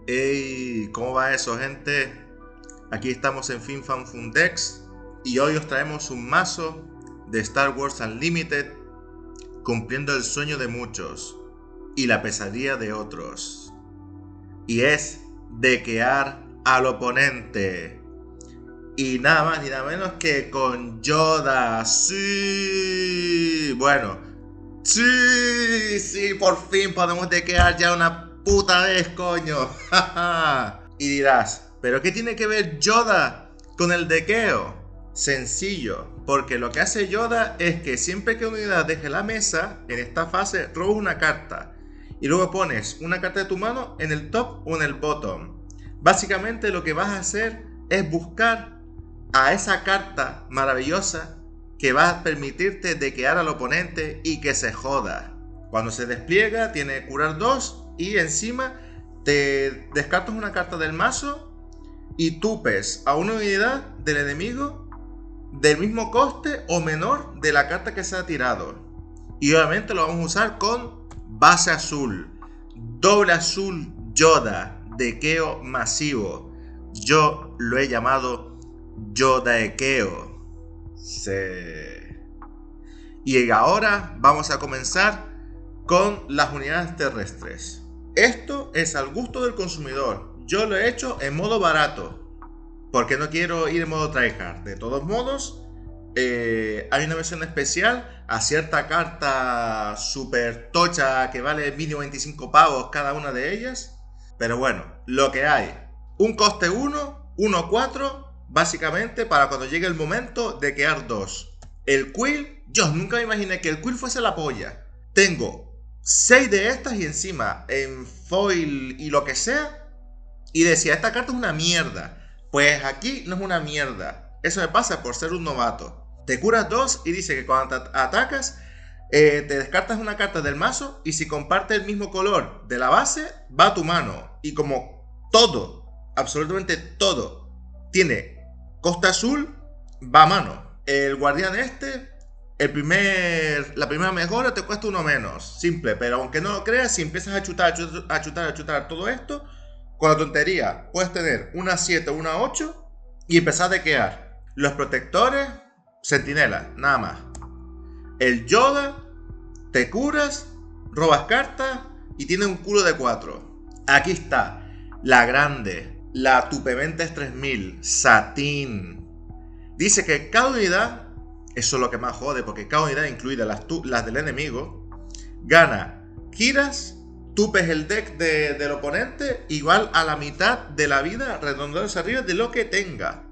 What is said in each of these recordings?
Hey, ¿cómo va eso, gente? Aquí estamos en FinFan Fundex y hoy os traemos un mazo de Star Wars Unlimited cumpliendo el sueño de muchos y la pesadilla de otros. Y es dequear al oponente. Y nada más ni nada menos que con Yoda. Sí, bueno, sí, por fin podemos dequear ya una puta vez, coño. Y dirás, ¿pero qué tiene que ver Yoda con el dequeo? Sencillo, porque lo que hace Yoda es que siempre que una unidad deje la mesa, en esta fase robas una carta y luego pones una carta de tu mano en el top o en el bottom. Básicamente lo que vas a hacer es buscar a esa carta maravillosa que va a permitirte dequear al oponente y que se joda. Cuando se despliega tiene curar 2 y encima te descartas una carta del mazo y tupes a una unidad del enemigo del mismo coste o menor de la carta que se ha tirado. Y obviamente lo vamos a usar con base azul, doble azul Yoda, dequeo masivo. Yo lo he llamado Yodaekeo. Sí. Y ahora vamos a comenzar con las unidades terrestres. Esto es al gusto del consumidor. Yo lo he hecho en modo barato porque no quiero ir en modo tryhard. De todos modos, hay una versión especial a cierta carta super tocha que vale mínimo 25 pavos cada una de ellas. Pero bueno, lo que hay. Un coste 1, 1-4, básicamente para cuando llegue el momento de quedar 2. El Quill, yo nunca me imaginé que el Quill fuese la polla. Tengo 6 de estas y encima en foil y lo que sea. Y decía, esta carta es una mierda. Pues aquí no es una mierda. Eso me pasa por ser un novato. Te curas 2 y dice que cuando te atacas, te descartas una carta del mazo y si comparte el mismo color de la base, va a tu mano. Y como todo, absolutamente todo, tiene coste azul, va a mano. El guardián la primera mejora te cuesta 1 menos. Simple, pero aunque no lo creas, si empiezas a chutar todo esto, con la tontería puedes tener una 7 o una 8 y empezar a dequear. Los protectores, sentinela, nada más. El Yoda, te curas, robas cartas y tiene un culo de 4. Aquí está, la grande, la Tupementes 3000, Satín. Dice que cada unidad, eso es lo que más jode, porque cada unidad, incluida las del enemigo, gana giras, tupes el deck del oponente igual a la mitad de la vida redondeando hacia arriba de lo que tenga.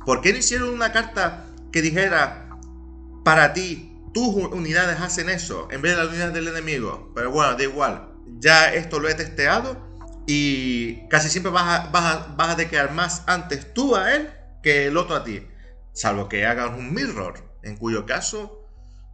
¿Por qué no hicieron una carta que dijera para ti, tus unidades hacen eso en vez de las unidades del enemigo? Pero bueno, da igual, ya esto lo he testeado y casi siempre vas a dequear más antes tú a él que el otro a ti, salvo que hagan un mirror, en cuyo caso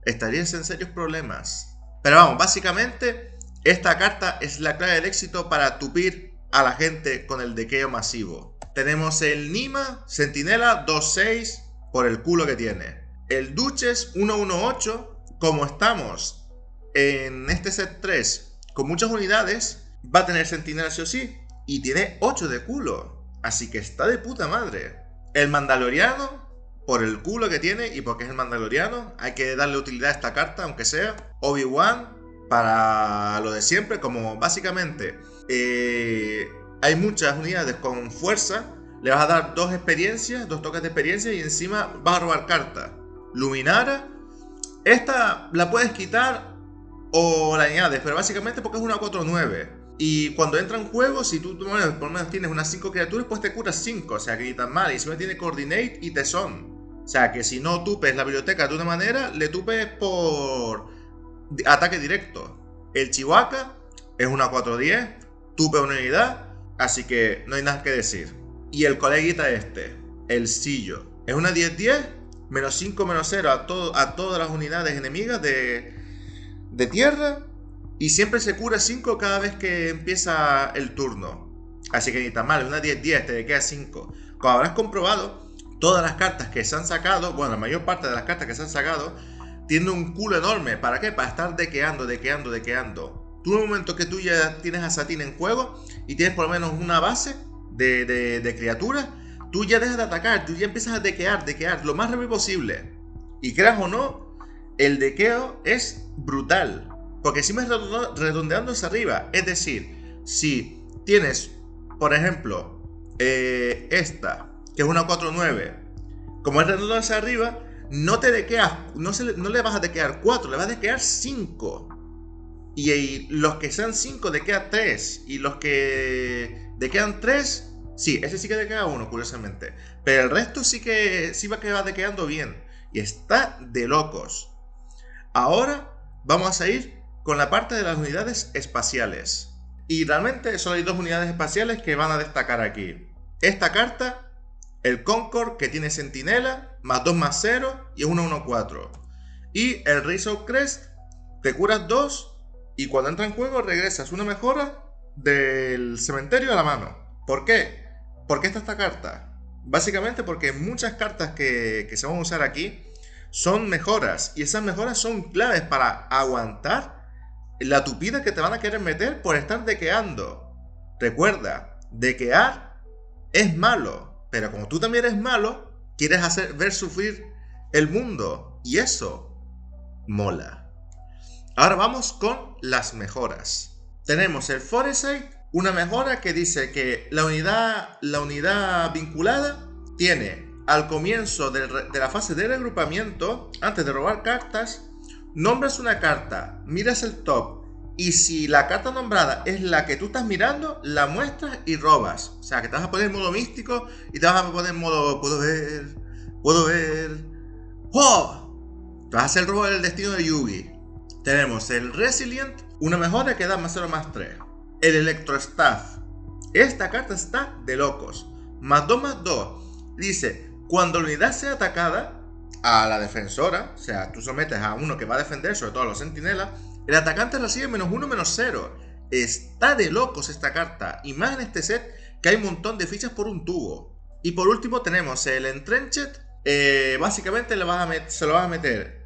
estarías en serios problemas. Pero vamos, básicamente esta carta es la clave del éxito para tupir a la gente con el dequeo masivo. Tenemos el Nima, Sentinela 2-6 por el culo que tiene. El Duches 1-1-8, como estamos en este set 3 con muchas unidades, va a tener Sentinela sí o sí y tiene 8 de culo, así que está de puta madre. El Mandaloriano, por el culo que tiene y porque es el Mandaloriano, hay que darle utilidad a esta carta, aunque sea. Obi-Wan, para lo de siempre, como básicamente hay muchas unidades con fuerza, le vas a dar 2 experiencias, 2 toques de experiencia y encima vas a robar carta. Luminara, esta la puedes quitar o la añades, pero básicamente porque es una 4-9. Y cuando entra en juego, si tú por lo menos tienes unas 5 criaturas, pues te curas 5, o sea que ni tan mal. Y encima tiene Coordinate y Tesón. O sea que si no tupes la biblioteca de una manera, le tupes por ataque directo. El Chihuahua es una 4-10, tupe una unidad, así que no hay nada que decir. Y el coleguita el Sillo, es una 10-10, menos 5, menos 0 a todas las unidades enemigas de tierra. Y siempre se cura 5 cada vez que empieza el turno. Así que ni tan mal, una 10-10 te queda 5. Como habrás comprobado, todas las cartas que se han sacado, bueno, la mayor parte de las cartas que se han sacado, tienen un culo enorme. ¿Para qué? Para estar dequeando. Tú en el momento que tú ya tienes a Satín en juego y tienes por lo menos una base de criaturas, tú ya dejas de atacar, tú ya empiezas a dequear lo más rápido posible. Y creas o no, el dequeo es brutal. Porque encima es redondeando hacia arriba. Es decir, si tienes, por ejemplo, esta, que es una 4-9, como es redondeando hacia arriba, no te dequeas, no le vas a dequear 4, le vas a dequear 5. Y los que sean 5 dequean 3. Y los que dequean 3, sí, ese sí que dequea 1, curiosamente. Pero el resto sí va dequeando bien. Y está de locos. Ahora vamos a ir con la parte de las unidades espaciales. Y realmente solo hay 2 unidades espaciales que van a destacar aquí. Esta carta, el Concord, que tiene Sentinela, +2/+0 y es 1/1/4. Y el Razor Crest, te curas 2 y cuando entra en juego regresas una mejora del cementerio a la mano. ¿Por qué? ¿Por qué está esta carta? Básicamente porque muchas cartas que se van a usar aquí son mejoras, y esas mejoras son claves para aguantar la tupida que te van a querer meter por estar dequeando. Recuerda, dequear es malo, pero como tú también eres malo, quieres ver sufrir el mundo, y eso mola. Ahora vamos con las mejoras. Tenemos el Foresight, una mejora que dice que la unidad vinculada tiene al comienzo de la fase de reagrupamiento, antes de robar cartas, nombras una carta, miras el top, y si la carta nombrada es la que tú estás mirando, la muestras y robas. O sea, que te vas a poner en modo místico y te vas a poner en modo puedo ver. ¡Oh! Te vas a hacer el robo del destino de Yugi. Tenemos el Resilient, una mejora que da +0/+3. El Electrostaff. Esta carta está de locos. +2/+2. Dice, cuando la unidad sea atacada a la defensora, o sea, tú sometes a uno que va a defender, sobre todo a los sentinelas, el atacante recibe -1/-0. Está de locos esta carta, y más en este set que hay un montón de fichas por un tubo. Y por último tenemos el Entrenched. Básicamente se lo vas a meter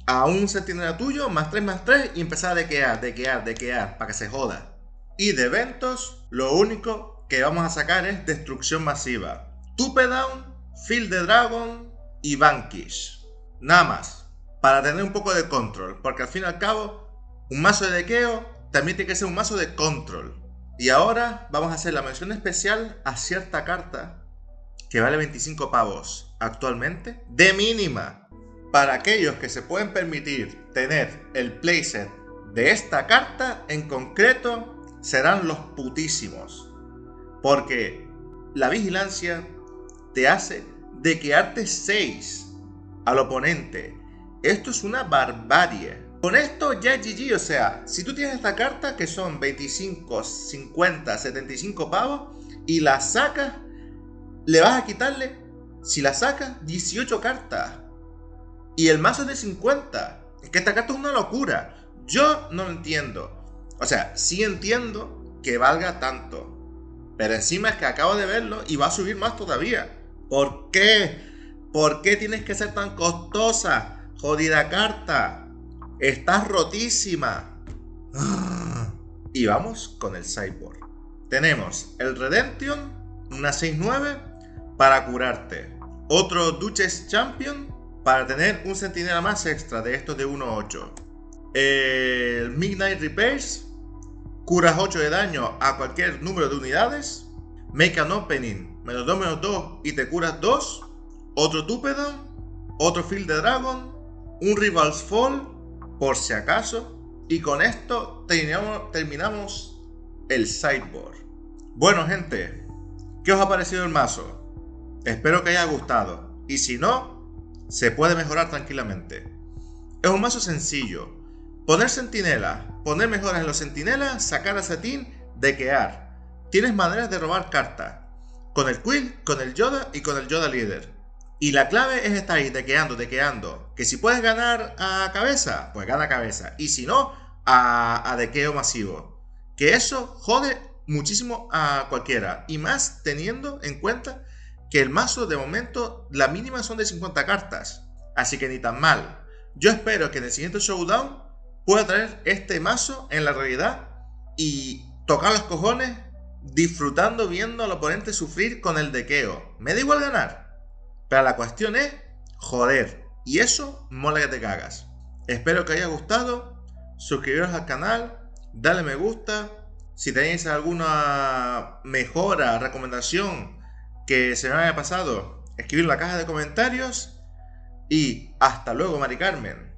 a un sentinela tuyo, +3/+3, y empezar a dequear, para que se joda. Y de eventos, lo único que vamos a sacar es destrucción masiva. Tupedown, Field the Dragon y Vanquish. Nada más, para tener un poco de control, porque al fin y al cabo, un mazo de dequeo también tiene que ser un mazo de control. Y ahora vamos a hacer la mención especial a cierta carta que vale 25 pavos actualmente, de mínima. Para aquellos que se pueden permitir tener el playset de esta carta en concreto, serán los putísimos. Porque la vigilancia te hace dequearte 6 al oponente. Esto es una barbarie. Con esto ya es GG, o sea, si tú tienes esta carta que son 25, 50, 75 pavos y la sacas, le vas a quitarle, si la sacas, 18 cartas. Y el mazo es de 50. Es que esta carta es una locura. Yo no lo entiendo. O sea, sí entiendo que valga tanto, pero encima es que acabo de verlo y va a subir más todavía. ¿Por qué? ¿Por qué tienes que ser tan costosa? Jodida carta. Estás rotísima. Y vamos con el sideboard. Tenemos el Redemption, una 6/9 para curarte. Otro Duchess Champion para tener un sentinela más extra de estos de 1/8. El Midnight Repairs, curas 8 de daño a cualquier número de unidades. Make an Opening, -2/-2 y te curas 2. Otro Tupedown, otro Field the Dragon, un Rival's Fall, por si acaso. Y con esto terminamos el sideboard. Bueno, gente, ¿qué os ha parecido el mazo? Espero que haya gustado. Y si no, se puede mejorar tranquilamente. Es un mazo sencillo. Poner sentinelas, poner mejoras en los sentinelas, sacar a Satín, dequear. Tienes maneras de robar cartas. Con el Quill, con el Yoda y con el Yoda líder. Y la clave es estar ahí dequeando. Que si puedes ganar a cabeza, pues gana a cabeza. Y si no, a dequeo masivo. Que eso jode muchísimo a cualquiera. Y más teniendo en cuenta que el mazo de momento, la mínima son de 50 cartas. Así que ni tan mal. Yo espero que en el siguiente showdown pueda traer este mazo en la realidad y tocar los cojones disfrutando viendo al oponente sufrir con el dequeo. Me da igual ganar, pero la cuestión es joder, y eso mola que te cagas. Espero que os haya gustado, suscribiros al canal, dale me gusta, si tenéis alguna mejora, recomendación que se me haya pasado, escribir en la caja de comentarios, y hasta luego, Mari Carmen.